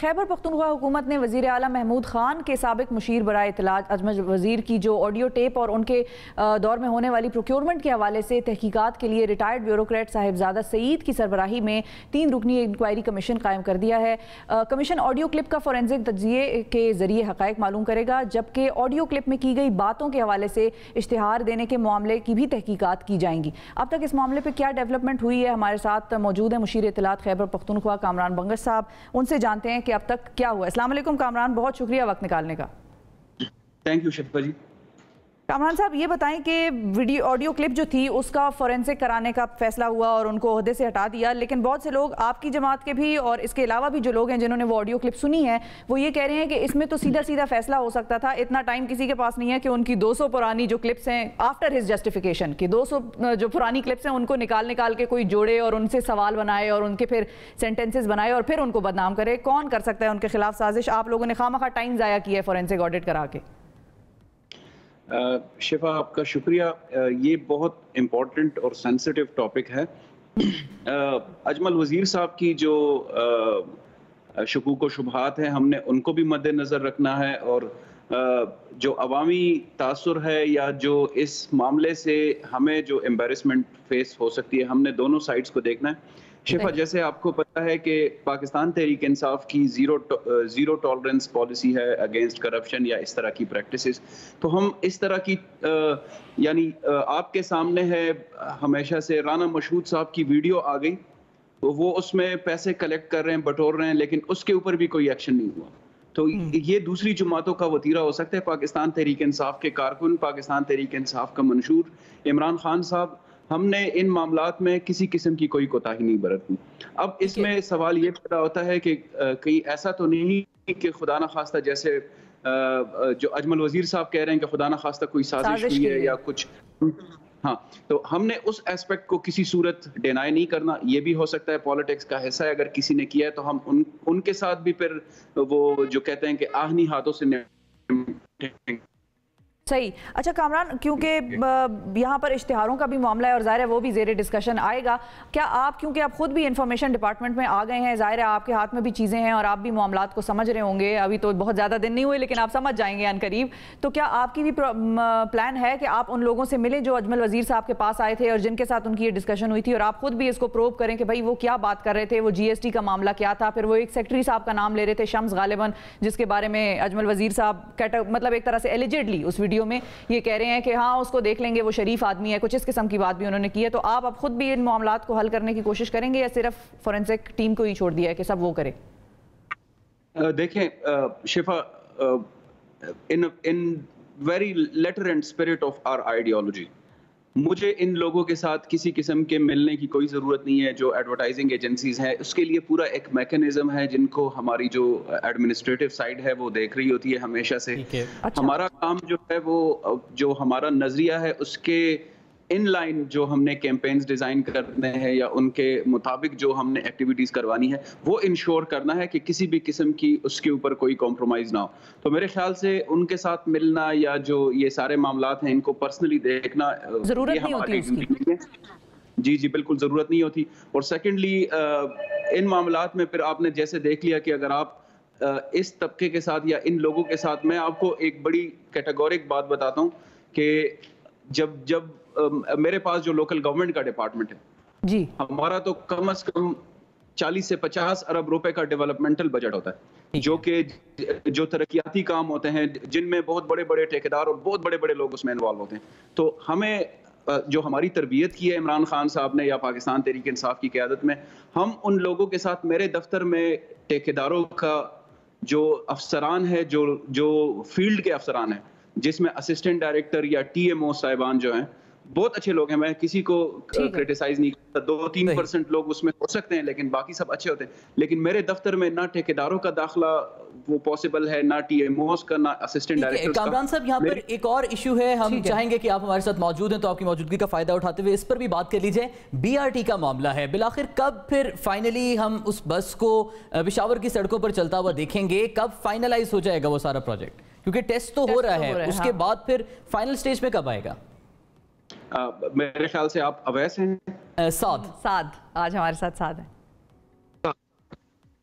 خیبر پختونخوا حکومت نے وزیر اعلیٰ محمود خان کے سابق مشیر برائے اطلاعات اجمل وزیر کی جو آڈیو ٹیپ اور ان کے دور میں ہونے والی پروکیورمنٹ کے حوالے سے تحقیقات کے لیے ریٹائرڈ بیوروکریٹ صاحبزادہ سعید کی سربراہی میں 3 رکنی انکوائری کمیشن قائم کر دیا ہے۔ کمیشن آڈیو کلپ کا فورینزک تجزیے کے ذریعے حقائق معلوم کرے گا، جبکہ آڈیو کلپ میں کی گئی باتوں کے حوالے سے اشتہار دینے کے معاملے کی بھی تحقیقات کی جائیں گی۔ اب تک اس معاملے پہ کیا ڈیولپمنٹ ہوئی ہے؟ ہمارے ساتھ موجود ہیں مشیر اطلاعات خیبر پختونخوا کامران بنگش صاحب، ان سے جانتے ہیں کہ اب تک کیا ہوا۔ السلام علیکم کامران، بہت شکریہ وقت نکالنے کا۔ تھینک یو شفا جی۔ کامران صاحب یہ بتائیں کہ آڈیو کلپ جو تھی اس کا فورینسک کرانے کا فیصلہ ہوا اور ان کو عہدے سے ہٹا دیا، لیکن بہت سے لوگ آپ کی جماعت کے بھی اور اس کے علاوہ بھی جو لوگ ہیں جنہوں نے وہ آڈیو کلپ سنی ہے وہ یہ کہہ رہے ہیں کہ اس میں تو سیدھا فیصلہ ہو سکتا تھا، اتنا ٹائم کسی کے پاس نہیں ہے کہ ان کی 200 پرانی جو کلپس ہیں آفٹر ہز جسٹیفیکیشن کی 200 جو پرانی کلپس ہیں ان کو نکال کے کوئی جوڑے اور ان سے سوال بنائے اور ان کے پھر سینٹنسز بنائے اور پھر ان کو بدنام کرے۔ کون کر سکتا ہے ان کے خلاف سازش؟ آپ لوگوں نے خواہ مخواہ ٹائم ضائع کیا ہے فورینسک آڈٹ کرا کے۔ شفا آپ کا شکریہ، یہ بہت امپورٹنٹ اور سینسٹیو ٹاپک ہے۔ اجمل وزیر صاحب کی جو شکوک و شبہات ہیں ہم نے ان کو بھی مد نظر رکھنا ہے، اور جو عوامی تاثر ہے یا جو اس معاملے سے ہمیں جو امبیرسمنٹ فیس ہو سکتی ہے، ہم نے دونوں سائڈز کو دیکھنا ہے۔ شفا جیسے آپ کو پتہ ہے کہ پاکستان تحریک انصاف کی زیرو ٹالرنس پالیسی ہے اگینسٹ کرپشن یا اس طرح کی پریکٹسز، تو ہم اس طرح کی یعنی آپ کے سامنے ہے ہمیشہ سے رانا مشہود صاحب کی ویڈیو آ گئی، وہ اس میں پیسے کلیکٹ کر رہے ہیں، بٹور رہے ہیں، لیکن اس کے اوپر بھی کوئی ایکشن نہیں ہوا۔ تو یہ دوسری جماعتوں کا وتیرہ ہو سکتا ہے۔ پاکستان تحریک انصاف کے کارکن، پاکستان تحریک انصاف کا منشور عمران خان صاحب، ہم نے ان معاملات میں کسی قسم کی کوئی کوتاہی نہیں برتی۔ اب اس میں سوال یہ پیدا ہوتا ہے کہ کہیں ایسا تو نہیں کہ خدا نخواستہ جیسے جو اجمل وزیر صاحب کہہ رہے ہیں کہ خدا نخواستہ کوئی سازش ہوئی ہے یا کچھ، ہاں، تو ہم نے اس ایسپیکٹ کو کسی صورت ڈینائی نہیں کرنا۔ یہ بھی ہو سکتا ہے پالیٹکس کا حصہ ہے، اگر کسی نے کیا ہے تو ہم ان کے ساتھ بھی پھر وہ جو کہتے ہیں کہ آہنی ہاتھوں سے صحیح۔ اچھا کامران، کیونکہ یہاں پر اشتہاروں کا بھی معاملہ ہے اور ظاہر ہے وہ بھی زیر ڈسکشن آئے گا، کیا آپ کیونکہ آپ خود بھی انفارمیشن ڈپارٹمنٹ میں آ گئے ہیں، ظاہر ہے آپ کے ہاتھ میں بھی چیزیں ہیں اور آپ بھی معاملات کو سمجھ رہے ہوں گے، ابھی تو بہت زیادہ دن نہیں ہوئے لیکن آپ سمجھ جائیں گے عنقریب، تو کیا آپ کی بھی پلان ہے کہ آپ ان لوگوں سے ملیں جو اجمل وزیر صاحب کے پاس آئے تھے اور جن کے ساتھ ان کی یہ ڈسکشن ہوئی تھی، اور آپ خود بھی اس کو پروب کریں کہ بھائی وہ کیا بات کر رہے تھے، وہ جی ایس ٹی کا معاملہ کیا تھا؟ پھر وہ ایک سیکٹری صاحب کا نام لے رہے تھے شمس غالباً، جس کے بارے میں اجمل وزیر صاحب مطلب ایک طرح سے ایلیجڈلی اس ویڈیو میں یہ کہہ رہے ہیں کہ ہاں اس کو دیکھ لیں گے، وہ شریف آدمی ہے، کچھ اس قسم کی بات بھی انہوں نے کی ہے۔ تو آپ اب خود بھی ان معاملات کو حل کرنے کی کوشش کریں گے یا صرف فورینسک ٹیم کو ہی چھوڑ دیا ہے کہ سب وہ کرے؟ دیکھیں شفا، in very letter and spirit of our ideology، مجھے ان لوگوں کے ساتھ کسی قسم کے ملنے کی کوئی ضرورت نہیں ہے جو ایڈورٹائزنگ ایجنسیز ہیں۔ اس کے لیے پورا ایک میکانزم ہے جن کو ہماری جو ایڈمنسٹریٹو سائیڈ ہے وہ دیکھ رہی ہوتی ہے ہمیشہ سے۔ ہمارا کام جو ہے وہ جو ہمارا نظریہ ہے اس کے ان لائن جو ہم نے کیمپینز ڈیزائن کرنے ہیں یا ان کے مطابق جو ہم نے ایکٹیویٹیز کروانی ہے وہ انشور کرنا ہے کہ کسی بھی قسم کی اس کے اوپر کوئی کمپرومائز نہ ہو۔ تو میرے خیال سے ان کے ساتھ ملنا یا جو یہ سارے معاملات ہیں ان کو پرسنلی دیکھنا ضرورت نہیں ہوتی اس کی۔ جی بالکل ضرورت نہیں ہوتی۔ اور سیکنڈلی ان معاملات میں پھر آپ نے جیسے دیکھ لیا کہ اگر آپ اس طبقے کے ساتھ یا ان لوگوں کے ساتھ، میں آپ کو ایک بڑی کیٹیگورک بات بتاتا ہوں کہ جب میرے پاس جو لوکل گورنمنٹ کا ڈپارٹمنٹ ہے جی، ہمارا تو کم از کم 40 سے 50 ارب روپے کا ڈیولپمنٹل بجٹ ہوتا ہے، جو کہ جو ترقیاتی کام ہوتے ہیں جن میں بہت بڑے بڑے ٹھیکیدار اور بہت بڑے بڑے لوگ اس میں انوالو ہوتے ہیں۔ تو ہمیں جو ہماری تربیت کی ہے عمران خان صاحب نے یا پاکستان تحریک انصاف کی قیادت میں، ہم ان لوگوں کے ساتھ، میرے دفتر میں ٹھیکیداروں کا جو افسران ہے، جو فیلڈ کے افسران ہیں، جس میں اسسٹنٹ ڈائریکٹر یا ٹی ایم او صاحبان جو ہیں، بہت اچھے لوگ ہیں، میں کسی کو کرٹیسائز نہیں کرتا، 2-3% لوگ اس میں ہو سکتے ہیں لیکن باقی سب اچھے ہوتے ہیں۔ لیکن میرے دفتر میں نہ ٹھیکیداروں کا داخلہ وہ پاسبل ہے، نہ ٹی ایم اوز کا، نہ اسسٹنٹ ڈائریکٹر کا۔ کامران صاحب یہاں پر ایک اور ایشو ہے، ہم چاہیں گے کہ آپ ہمارے ساتھ موجود ہیں تو آپ کی موجودگی کا فائدہ اٹھاتے ہوئے اس پر بھی بات کر لیجئے۔ بی آر ٹی کا معاملہ ہے، بالآخر کب پھر فائنلی ہم اس بس کو پشاور کی سڑکوں پر چلتا ہوا دیکھیں گے؟ کب فائنلائز ہو جائے گا وہ سارا پروجیکٹ؟ کیونکہ ٹیسٹ تو ہو رہا ہے، اس کے بعد پھر فائنل سٹیج پہ کب آئے گا؟ میرے خیال سے آپ اویس ہیں؟ سعد آج ہمارے ساتھ سعد ہیں۔